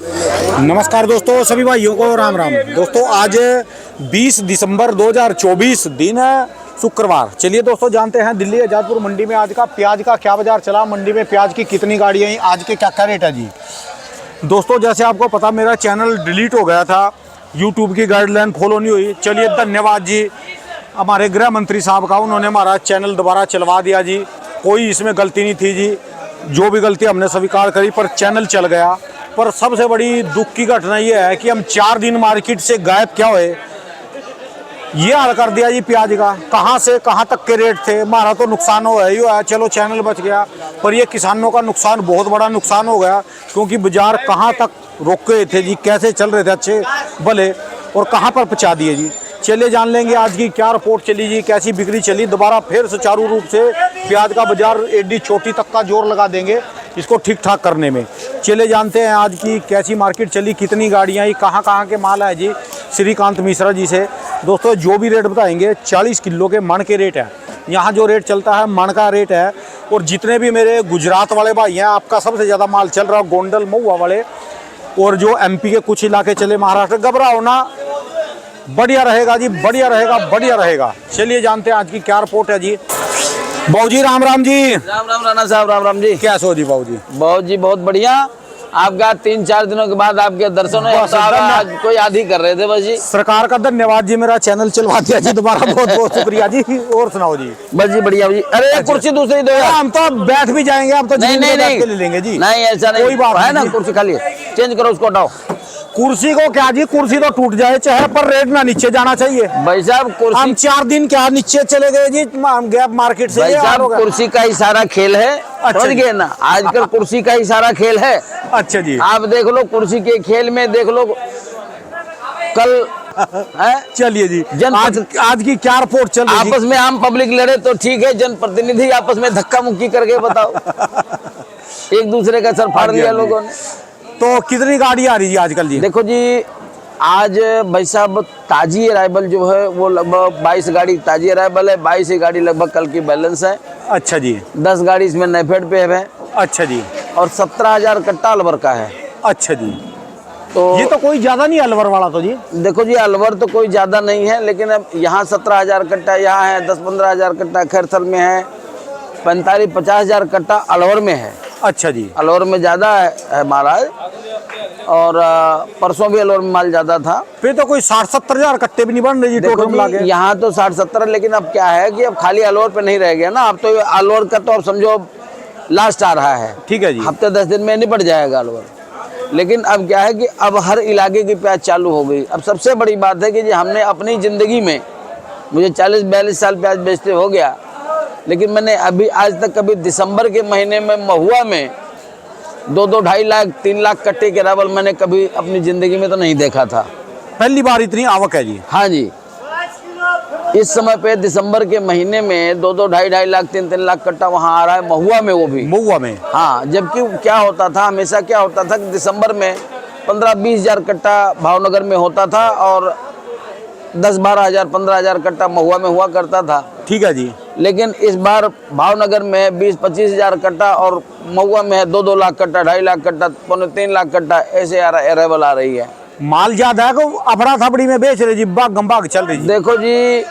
नमस्कार दोस्तों, सभी भाइयों को राम राम। दोस्तों आज 20 दिसंबर 2024 दिन है शुक्रवार। चलिए दोस्तों जानते हैं दिल्ली आजादपुर मंडी में आज का प्याज का क्या बाजार चला, मंडी में प्याज की कितनी गाड़ियाँ आई, आज के क्या क्या रेट है जी। दोस्तों जैसे आपको पता मेरा चैनल डिलीट हो गया था, यूट्यूब की गाइडलाइन फॉलो नहीं हुई। चलिए धन्यवाद जी हमारे गृह मंत्री साहब का, उन्होंने हमारा चैनल दोबारा चलवा दिया जी। कोई इसमें गलती नहीं थी जी, जो भी गलती हमने स्वीकार करी पर चैनल चल गया। पर सबसे बड़ी दुख की घटना ये है कि हम 4 दिन मार्केट से गायब क्या हुए, ये हाल कर दिया जी प्याज का। कहाँ से कहाँ तक के रेट थे, हमारा तो नुकसान हो ही है, चलो चैनल बच गया, पर ये किसानों का नुकसान, बहुत बड़ा नुकसान हो गया। क्योंकि बाजार कहाँ तक रोके थे जी, कैसे चल रहे थे अच्छे भले, और कहाँ पर पहुँचा दिए जी। चलिए जान लेंगे आज की क्या रिपोर्ट चली जी, कैसी बिक्री चली। दोबारा फिर सुचारू रूप से प्याज का बाजार एडी छोटी तक का जोर लगा देंगे इसको ठीक ठाक करने में। चले जानते हैं आज की कैसी मार्केट चली, कितनी गाड़ियाँ आई, कहाँ के माल है जी श्रीकांत मिश्रा जी से। दोस्तों जो भी रेट बताएंगे 40 किलो के मन के रेट है, यहाँ जो रेट चलता है मन का रेट है। और जितने भी मेरे गुजरात वाले भाई हैं, आपका सबसे ज़्यादा माल चल रहा है गोंडल महुआ वाले, और जो MP के कुछ इलाके चले महाराष्ट्र, घबराओ ना, बढ़िया रहेगा जी, बढ़िया रहेगा। चलिए जानते हैं आज की क्या रिपोर्ट है जी। बाबू जी राम राम जी। राम राम राणा साहब, राम राम जी। क्या सो जी बाबू जी? बहुत जी बहुत बढ़िया। आपका 3-4 दिनों के बाद आपके दर्शन हुए, तो आज को याद ही कर रहे थे बस जी। सरकार का धन्यवाद जी, मेरा चैनल चलवा दिया जी दोबारा, बहुत बहुत शुक्रिया जी। और सुनाओ जी। बस जी बढ़िया जी। अरे अच्छा। कुर्सी दूसरी दो यार। हम तो बैठ भी जाएंगे, हम तो नहीं ले लेंगे जी। नहीं ऐसा नहीं, कोई बात है ना, नहीं। कुर्सी खाली चेंज करो, उसको हटाओ। कुर्सी को क्या जी, कुर्सी तो टूट जाए चाहे, पर रेट ना नीचे जाना चाहिए भाई साहब। कुर्सी हम 4 दिन क्या नीचे चले गए जी गैप मार्केट से। भाई साहब कुर्सी का ही सारा खेल है, समझ गए ना, आजकल कुर्सी का ही सारा खेल है। अच्छा जी, आप देख लो कुर्सी के खेल में, देख लो कल है। चलिए जी आज की क्या रिपोर्ट चल रही है? आपस में आम पब्लिक लड़े तो ठीक है, जनप्रतिनिधि आपस में धक्का मुक्की करके बताओ। एक दूसरे का सर फाड़ लिया लोगों ने। तो कितनी गाड़ी आ रही है आजकल जी? देखो जी आज भाई साहब ताजी अराइवल जो है वो लगभग 22 गाड़ी ताजी अराइवल है, 22 ही गाड़ी लगभग कल की बैलेंस है। अच्छा जी। 10 गाड़ी इसमें नेफेड पे है। अच्छा जी। और 17,000 कट्टा अलवर का है। अच्छा जी। तो ये तो कोई ज्यादा नहीं अलवर वाला तो जी। देखो जी अलवर तो कोई ज्यादा नहीं है, लेकिन अब यहाँ 17,000 कट्टा यहाँ है, 10-15,000 कट्टा खैरथल में है, 45-50,000 कट्टा अलवर में है। अच्छा जी। अलवर में ज्यादा है महाराज, और परसों भी अलवर में माल ज्यादा था। फिर तो कोई 60-70,000 कट्टे भी नहीं बन रहे जी टोटल मिला के। यहाँ तो 60-70, लेकिन अब क्या है कि अब खाली अलवर पे नहीं रह गया ना, अब तो अलवर का तो अब समझो लास्ट आ रहा है। ठीक है जी। हफ्ते 10 दिन में निपट जाएगा अलवर। लेकिन अब क्या है कि अब हर इलाके की प्याज चालू हो गई। अब सबसे बड़ी बात है कि जी हमने अपनी जिंदगी में, मुझे 40-42 साल प्याज बेचते हो गया, लेकिन मैंने अभी आज तक कभी दिसंबर के महीने में महुआ में 2-2, 2.5 लाख 3 लाख कट्टे के अरावल मैंने कभी अपनी जिंदगी में तो नहीं देखा था। पहली बार इतनी आवक है जी। हाँ जी। इस समय पे दिसंबर के महीने में 2-2, 2.5 लाख 3-3 लाख कट्टा वहाँ आ रहा है महुआ में, वो भी महुआ में। हाँ, जबकि क्या होता था, हमेशा क्या होता था कि दिसंबर में 15-20 हजार कट्टा भावनगर में होता था, और 10-12 हजार 15 हजार कट्टा महुआ में हुआ करता था। ठीक है जी। लेकिन इस बार भावनगर में 20-25 हजार कट्टा, और महुआ में है 2-2 लाख कट्टा, 2.5 लाख कट्टा, 3 लाख कट्टा, ऐसे अराइवल आ रही है। माल ज्यादा है को अफरा थपड़ी में बेच रहे जी, बाग चल रही जी। देखो जी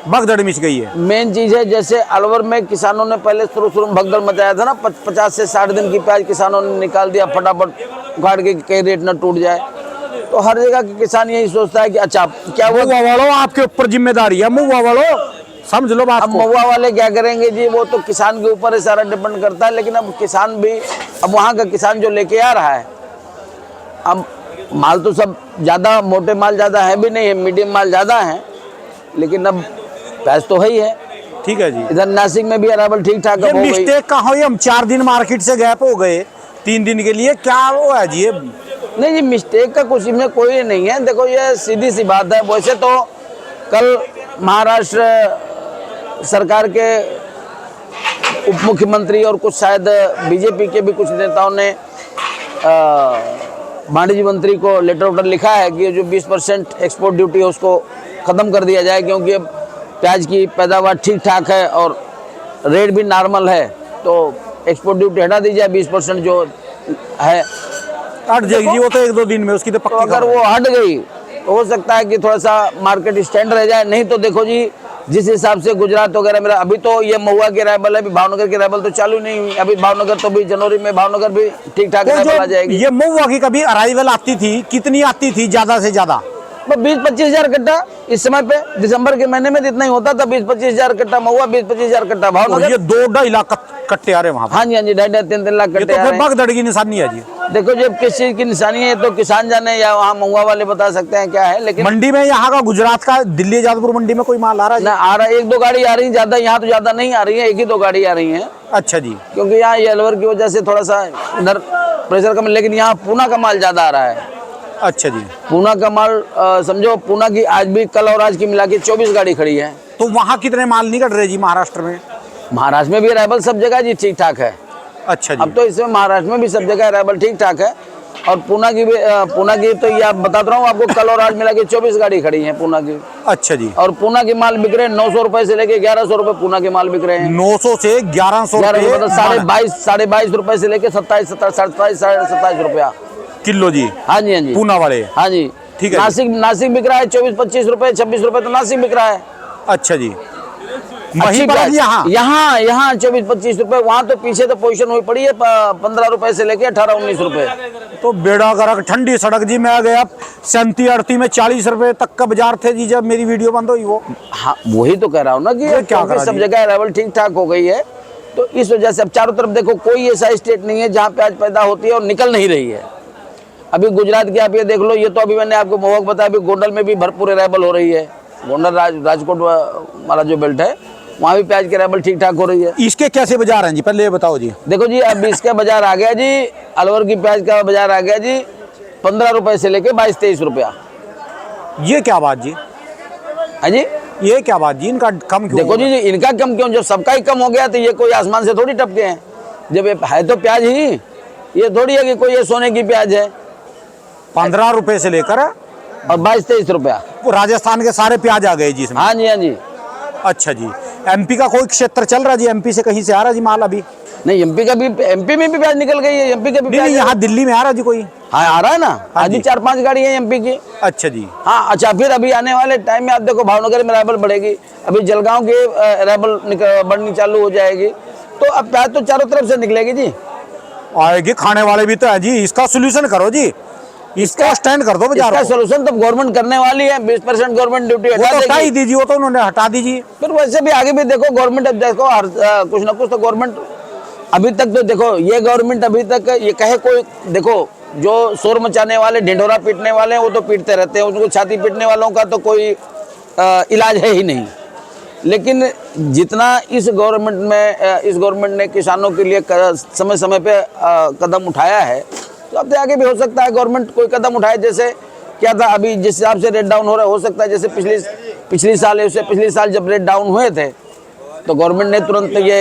भगदड़ मिच गई है। मेन चीज है, जैसे अलवर में किसानों ने पहले शुरू में भगदड़ मचाया था ना, 50 से 60 दिन की प्याज किसानों ने निकाल दिया फटाफट उखाड़ के, कहीं रेट न टूट जाए। तो हर जगह के किसान यही सोचता है कि अच्छा क्या वो महुआ वालों आपके ऊपर जिम्मेदारी है, महुआ वालों समझ लो बात। अब महुआ वाले क्या करेंगे जी, वो तो किसान के ऊपर सारा डिपेंड करता है। लेकिन अब किसान भी, अब वहाँ का किसान जो लेके आ रहा है, अब माल तो सब ज़्यादा मोटे माल ज़्यादा है भी नहीं है, मीडियम माल ज़्यादा है, लेकिन अब प्याज तो है ही है। ठीक है जी। इधर नासिक में भी अरावल ठीक ठाक हो गई। मिस्टेक कहाँ हुई, हम 4 दिन मार्केट से गैप हो गए 3 दिन के लिए, क्या वो है जी? नहीं जी, मिस्टेक का कुछ इसमें कोई नहीं है। देखो ये सीधी सी बात है। वैसे तो कल महाराष्ट्र सरकार के उप मुख्यमंत्री और कुछ शायद बीजेपी के भी कुछ नेताओं ने वाणिज्य मंत्री को लेटर लिखा है कि जो 20% एक्सपोर्ट ड्यूटी है उसको ख़त्म कर दिया जाए, क्योंकि अब प्याज की पैदावार ठीक ठाक है और रेट भी नॉर्मल है, तो एक्सपोर्ट ड्यूटी हटा दी जाए 20% जो है। हट जाएगी जी, वो तो 1-2 दिन में उसकी तो तो पक्की अगर खबर है। वो हट गई तो हो सकता है कि थोड़ा सा मार्केट स्टैंड रह जाए। नहीं तो देखो जी, जिस हिसाब से गुजरात वगैरह मेरा अभी तो ये महुआ की अराइवल है, अभी भावनगर की अराइवल तो चालू नहीं हुई। अभी भावनगर तो भी जनवरी में भावनगर भी ठीक ठाक तो अराइवल आ जो जाएगी। ये महुआ की कभी अराइवल आती थी, कितनी आती थी ज्यादा से ज्यादा? 20-25 हजार कट्टा इस समय पे दिसंबर के महीने में जितना ही होता था, 20-25 हजार कट्टा महुआ, 20-25 हजार कट्टा और भावनगर। ये 2-2.5 लाख कट्टे आ रहे हैं वहां हाँ जी, हाँ जी, 2.5-3 लाख पे। ये कट्टे तो आ फिर रहे हैं। भगदड़ की निशानी है जी। देखो जी, अब किस चीज की निशानी है तो किसान जाने या वहाँ महुआ वाले बता सकते हैं क्या है। लेकिन मंडी में यहाँ का गुजरात का दिल्ली जादवपुर मंडी में कोई माल आ रहा है ना आ रहा है, 1-2 गाड़ी आ रही है, ज्यादा यहाँ तो ज्यादा नहीं आ रही है, 1 ही 2 गाड़ी आ रही है। जी? अच्छा जी। क्योंकि यहाँ ये अलवर की वजह से थोड़ा सा इधर प्रेशर कम है। लेकिन यहाँ पूना का माल ज्यादा आ रहा है। अच्छा जी। पूना का माल समझो, पूना की आज भी कल और आज की मिला के 24 गाड़ी खड़ी है। तो वहाँ कितने माल निकल रहे जी महाराष्ट्र में? महाराष्ट्र में भी अराइवल सब जगह जी ठीक ठाक है। अच्छा जी। अब तो इसमें महाराष्ट्र में भी सब जगह अराइवल ठीक ठाक है। और पूना की भी पूना की तो ये आप बताता रहा हूँ आपको, कल और आज मिला के 24 गाड़ी खड़ी है पूना की। अच्छा जी। और पूना के माल बिक रहे हैं 900 रुपए से लेके 1100 रुपए पूना के माल बिक रहे हैं। 900 से 1100 1100 मतलब रुपए साढ़े बाईस रुपए से लेके 27, 27 रुपया किलो जी, हाँ जी, हाँ जी, पूना वाले। हाँ जी। ठीक है। नासिक बिक रहा है 24-25 रुपए, 26 रुपए तो नासिक बिक रहा है। अच्छा जी। अच्छी वहीं पर बात। यहाँ यहाँ 24-25 रुपए, वहाँ तो पीछे तो पोजीशन हुई पड़ी है 15 रुपए से लेके 18-19 रुपए। तो बेड़ा गर्क ठंडी सड़क जी, मैं गया 37-38 में 40 रुपए तक का बाजार थे जी जब मेरी वीडियो बंद हुई वो। हाँ, वही तो कह रहा हूँ ना कि ये क्या करा सब जी? जगह अराइवल ठीक ठाक हो गई है। तो इस वजह से अब चारों तरफ देखो, कोई ऐसा स्टेट नहीं है जहाँ प्याज पैदा होती है और निकल नहीं रही है। अभी गुजरात की आप ये देख लो, ये तो अभी मैंने आपको महुआ बताया, अभी गोंडल में भी भरपूर अराइवल हो रही है। गोंडल राजकोट वाला जो बेल्ट है, वहाँ भी प्याज की अराइवल ठीक ठाक हो रही है। इसके कैसे बाजार हैं जी, पहले ये बताओ जी। देखो जी, अब इसका बाजार आ गया जी, अलवर की प्याज का बाजार आ गया जी 15 रुपए से लेके 22-23 रुपया। ये क्या बात जी? है जी, ये क्या बात जी, इनका कम क्यों? देखो जी, इनका कम क्यों? जब सबका ही कम हो गया तो ये कोई आसमान से थोड़ी टपके हैं। जब ये है तो प्याज ही, ये थोड़ी है कि कोई ये सोने की प्याज है। 15 रुपए से लेकर और 22-23 रुपया। वो राजस्थान के सारे प्याज आ गए जी इसमें। हाँ जी, हाँ जी। अच्छा जी। एमपी का कोई क्षेत्र चल रहा जी? एमपी से कहीं से आ रहा जी माल अभी? नहीं, एमपी में भी प्याज निकल गई है, एमपी के भी नहीं प्याज। यहाँ दिल्ली में आ रहा जी कोई? हाँ, आ रहा है ना, हाँ आज जी। 4-5 गाड़ी है एमपी की। अच्छा जी। हाँ, अच्छा, फिर अभी आने वाले टाइम में आप देखो भावनगर में अराइवल बढ़ेगी, अभी जलगांव की अराइवल बढ़नी चालू हो जाएगी। तो अब प्याज तो चारों तरफ से निकलेगी जी। आएगी, खाने वाले भी तो है जी, इसका सोल्यूशन करो जी, इसका स्टैंड कर दो बाजार इसका को। सोल्यूशन तो गवर्नमेंट करने वाली है, 20% गवर्नमेंट ड्यूटी वो हटा तो हटा ही देगी। दीजिए, वो तो उन्होंने हटा दीजिए। फिर वैसे भी आगे भी देखो गवर्नमेंट, अब देखो कुछ ना कुछ तो गवर्नमेंट अभी तक तो देखो, ये गवर्नमेंट अभी तक ये कहे कोई, देखो जो शोर मचाने वाले, ढिंढोरा पीटने वाले हैं वो तो पीटते रहते हैं, उनको छाती पीटने वालों का तो कोई इलाज है ही नहीं। लेकिन जितना इस गवर्नमेंट ने किसानों के लिए समय समय पे कदम उठाया है, तो अब आगे भी हो सकता है गवर्नमेंट कोई कदम उठाए। जैसे क्या था अभी जिस हिसाब से रेट डाउन हो रहा है, हो सकता है जैसे पिछली साल जब रेट डाउन हुए थे तो गवर्नमेंट ने तुरंत ये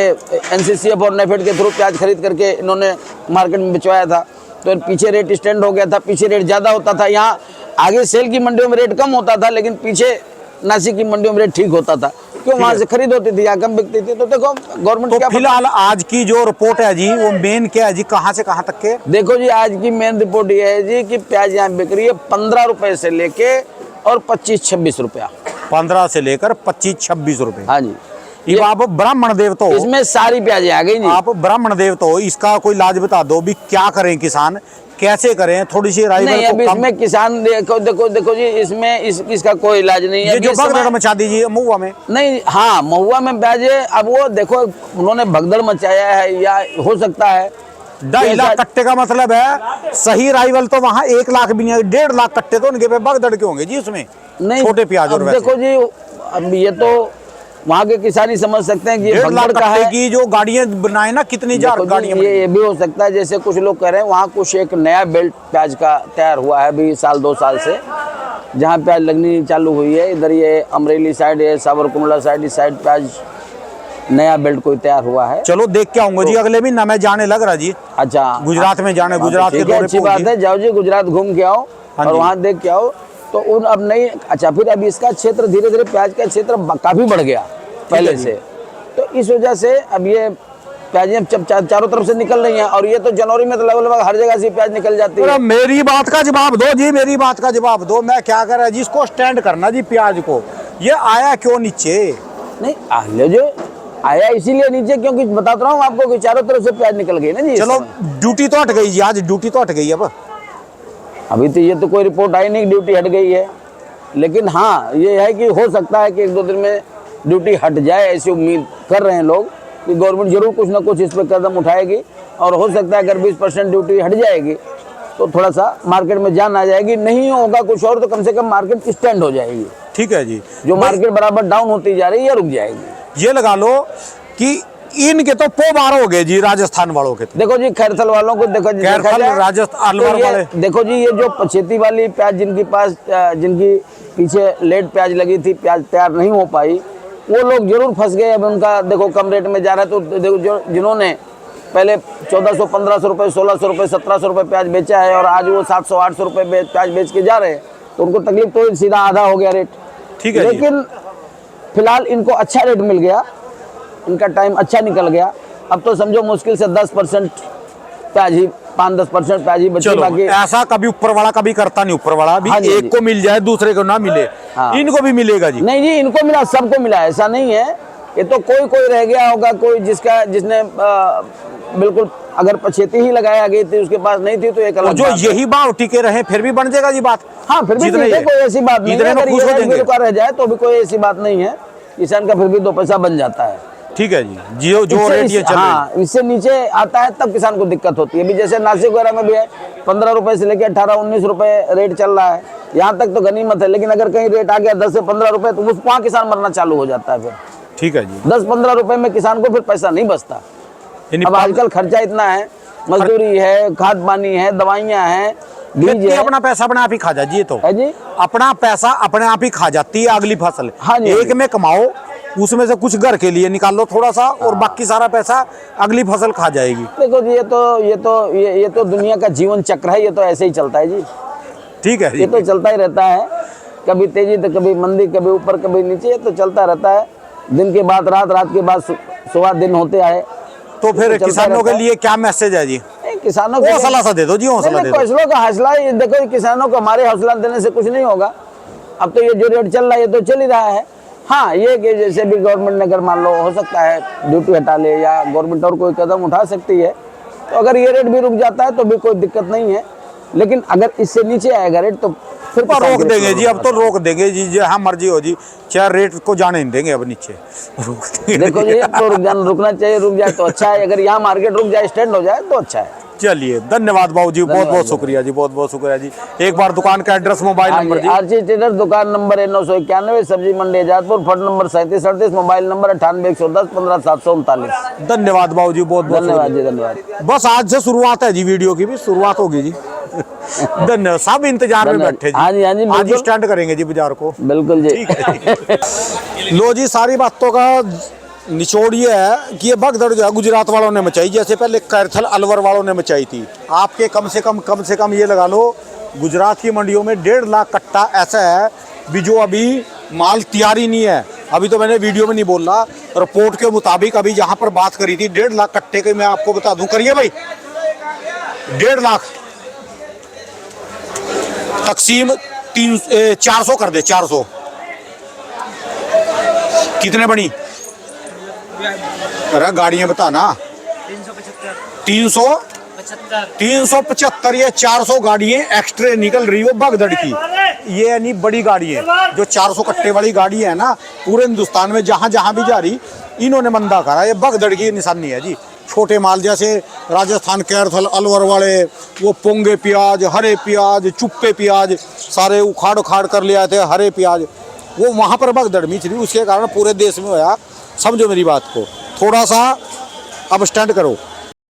एनसीसीएफ और नेफेड के थ्रू प्याज खरीद करके इन्होंने मार्केट में बिचवाया था। तो पीछे रेट स्टैंड हो गया था, पीछे रेट ज़्यादा होता था। यहाँ आगे सेल की मंडियों में रेट कम होता था, लेकिन पीछे नासिक की मंडियों में रेट ठीक होता था, क्यों? वहाँ से खरीद होती थी, यहाँ कम बिकती थी। तो देखो गवर्नमेंट तो क्या फिलहाल आज की जो रिपोर्ट है जी, वो मेन क्या है जी, कहाँ से कहाँ तक के? देखो जी, आज की मेन रिपोर्ट ये है जी कि प्याज यहाँ बिक रही है 15 रुपए से लेके और 25-26 रुपया। 15 से लेकर 25-26 रुपए। हाँ जी। ये आप ब्राह्मण देव तो हो, इसमें सारी प्याजें आ गई जी। आप ब्राह्मण देव तो हो, इसका कोई इलाज बता दो भी, क्या करें किसान, कैसे करें? थोड़ी सी राय नहीं, को अभी कम। इसमें किसान देखो जी, इसमें इसका कोई इलाज नहीं है। ये अभी जो इस समय- भगदड़ मचा दीजिए महुआ में। नहीं, हाँ, महुआ में प्याज है। अब वो देखो उन्होंने भगदड़ मचाया है, या हो सकता है 2.5 लाख कट्टे का मतलब है, सही राइवल तो वहाँ 1 लाख भी नहीं है, 1.5 लाख कट्टे तो उनके पे भगदड़ के होंगे जी उसमें। नहीं, छोटे प्याज और अब वैसे। देखो जी, अब ये तो वहाँ के किसान ही समझ सकते हैं कि ये 1.5 लाख भगदड़ का कट्टे है। की जो गाड़ियां बनाए ना, कितनी हजार देखो जी, गाड़ियां ये भी हो सकता है, जैसे कुछ लोग कह रहे हैं वहाँ कुछ एक नया बेल्ट प्याज का तैयार हुआ है अभी 1-2 साल से, जहाँ प्याज लगनी चालू हुई है। इधर ये अमरेली साइड है, सावरकुंडला साइड, इस साइड प्याज नया बेल्ट कोई तैयार हुआ है। चलो देख के आऊंगा जी, अगले महीना मैं जाने लग रहा जी, अच्छा, गुजरात में जाने, गुजरात के ठीक है, दौरे अच्छी पे बात होंगे। है, जाओ जी गुजरात घूम के आओ हाँ और जी। वहाँ देख के आओ। तो उन अब नहीं, अच्छा, फिर अब इसका क्षेत्र धीरे धीरे प्याज का क्षेत्र काफी बढ़ गया पहले जी। से। तो इस वजह से अब ये प्याजें चारों तरफ से निकल रही हैं। और ये तो जनवरी में तो लगभग हर जगह से प्याज निकल जाती है। मेरी बात का जवाब दो जी, मेरी बात का जवाब दो। मैं क्या कर रहा जी, इसको स्टैंड करना जी प्याज को। ये आया क्यों नीचे? नहीं जो आया इसीलिए नीचे, क्योंकि बताता हूँ आपको कि चारों तरफ से प्याज निकल गई ना जी। चलो ड्यूटी तो हट गई जी, आज ड्यूटी तो हट गई। अब अभी तो ये तो कोई रिपोर्ट आई नहीं, ड्यूटी हट गई है। लेकिन हाँ ये है कि हो सकता है कि 1-2 दिन में ड्यूटी हट जाए, ऐसी उम्मीद कर रहे हैं लोग कि गवर्नमेंट जरूर कुछ ना कुछ इस पर कदम उठाएगी। और हो सकता है अगर 20% ड्यूटी हट जाएगी तो थोड़ा सा मार्केट में जान आ जाएगी। नहीं होगा कुछ और तो कम से कम मार्केट स्टैंड हो जाएगी। ठीक है जी, जो मार्केट बराबर डाउन होती जा रही है रुक जाएगी। ये लगा लो कि इनके तो पोबार हो गए जी राजस्थान वालों के। देखो जी खैरथल वालों को देखो जी, खैरथल राजस्थान अलवर वाले देखो जी, ये जो पछेती वाली प्याज जिनके पास जिनकी पीछे लेट प्याज लगी थी, प्याज तैयार नहीं हो पाई, वो लोग जरूर फंस गए। अब उनका देखो कम रेट में जा रहा है। तो देखो जो जिन्होंने पहले 1400, 1500 रुपये, 1600 रुपये, 1700 रुपये प्याज बेचा है और आज वो 700, 800 रुपये प्याज बेच के जा रहे हैं, तो उनको तकलीफ तो सीधा आधा हो गया रेट। ठीक है, लेकिन फिलहाल इनको अच्छा रेट मिल गया, इनका टाइम अच्छा निकल गया। अब तो समझो मुश्किल से 10% प्याज ही, 5-10% प्याज ही बची। बाकी ऐसा कभी ऊपर वाला कभी करता नहीं। ऊपर वाला भी हाँ एक को मिल जाए दूसरे को ना मिले। हाँ। इनको भी मिलेगा जी? नहीं जी, इनको मिला, सबको मिला, ऐसा नहीं है। ये तो कोई रह गया होगा, कोई जिसने बिल्कुल अगर पछेती ही लगाया गई थी उसके पास नहीं थी तो एक अलग जो यही भाव टिके रहे फिर भी बन जाएगा जी बात। हाँ फिर भी कोई ऐसी बात नहीं है। अगर ये रुका रह जाए तो भी कोई ऐसी बात नहीं है, किसान का फिर भी 2 पैसा बन जाता है। ठीक है जी, जो रेट ये चल रहा है। हाँ इससे नीचे आता है तब किसान को दिक्कत होती है। अभी जैसे नासिक वगैरह में भी है 15 रुपए से लेकर 18-19 रुपए रेट चल रहा है, यहाँ तक तो गनीमत है। लेकिन अगर कहीं रेट आ गया 10 से 15 रुपए तो वहाँ किसान मरना चालू हो जाता है फिर। ठीक है जी, 10-15 रुपए में किसान को फिर पैसा नहीं बचता। अब आजकल खर्चा इतना है, मजदूरी है, खाद पानी है, दवाइयाँ हैं, बीज है। अपना पैसा अपने आप ही खा जाती है। तो है जी, अपना पैसा अपने आप ही खा जाती है अगली फसल। हाँ जी, एक में कमाओ, उसमें से कुछ घर के लिए निकाल लो थोड़ा सा, और बाकी सारा पैसा अगली फसल खा जाएगी। देखो जी ये तो दुनिया का जीवन चक्र है, ये तो ऐसे ही चलता है जी। ठीक है, ये तो चलता ही रहता है, कभी तेजी तो कभी मंदी, कभी ऊपर कभी नीचे, ये तो चलता रहता है। दिन के बाद रात, रात के बाद सुबह दिन होते आए। तो फिर किसानों के लिए क्या मैसेज है जी? किसानों को हौसला सा दे दो जी, हौसला दे दो। फसलों का हौसला, देखो किसानों को हमारे हौसला देने से कुछ नहीं होगा। अब तो ये जो रेट चल रहा है ये तो चल ही रहा है। हाँ ये कि जैसे भी गवर्नमेंट ने अगर मान लो हो सकता है ड्यूटी हटा ले या गवर्नमेंट और कोई कदम उठा सकती है, तो अगर ये रेट भी रुक जाता है तो भी कोई दिक्कत नहीं है। लेकिन अगर इससे नीचे आएगा रेट तो फिर रोक देंगे जी। अब तो रोक देंगे जी, जहाँ मर्जी हो जी, चाहे रेट को जाने नहीं देंगे अब नीचे। देखो जी तो रुकना चाहिए, रुक जाए तो अच्छा है। अगर यहाँ मार्केट रुक जाए, स्टैंड हो जाए तो अच्छा है। चलिए धन्यवाद बाबू जी, बहुत बहुत शुक्रिया जी, बहुत बहुत शुक्रिया जी। एक बार दुकान का एड्रेस, मोबाइल नंबर जी। आरसी ट्रेडर्स, दुकान नंबर है 991, Sabzi Mandi Azadpur, phone number 3738, mobile number 98 110 15 739। धन्यवाद बाबू जी, बहुत बहुत धन्यवाद जी, धन्यवाद। बस आज से शुरुआत है जी, वीडियो की भी शुरुआत होगी जी। धन्यवाद, सब इंतजार में बैठे जी। हाँ जी, हाँ जी, आज ही स्टैंड करेंगे जी बाजार को। बिल्कुल जी। लो जी, सारी बातों का निचोड़ ये है कि ये भगदड़ जो है गुजरात वालों ने मचाई, जैसे पहले कैरथल अलवर वालों ने मचाई थी। आपके कम से कम ये लगा लो गुजरात की मंडियों में 1.5 लाख कट्टा ऐसा है भी जो अभी माल तैयार ही नहीं है। अभी तो मैंने वीडियो में नहीं बोल रहा, रिपोर्ट के मुताबिक अभी जहाँ पर बात करी थी 1.5 लाख कट्टे की, मैं आपको बता दूं, करिए भाई 1.5 लाख तकसीम 400 कर दे, 400 कितने बनी? अरे गाड़ियां बताना। 375 ये 400 गाड़ियां एक्स्ट्रा निकल रही हो भगदड़ की। ये यानी बड़ी गाड़ी है जो 400 कट्टे वाली गाड़ी है ना, पूरे हिंदुस्तान में जहां जहां भी जा रही, इन्होंने मंदा करा। ये भगदड़ की निशानी है जी। छोटे माल जैसे राजस्थान कैरथल अलवर वाले, वो पोंगे प्याज, हरे प्याज, चुप्पे प्याज सारे उखाड़ उखाड़ कर ले आए थे, हरे प्याज, वो वहाँ पर भगदड़ मिच रही। उसके कारण पूरे देश में होया। समझो मेरी बात को, थोड़ा सा अब स्टैंड करो।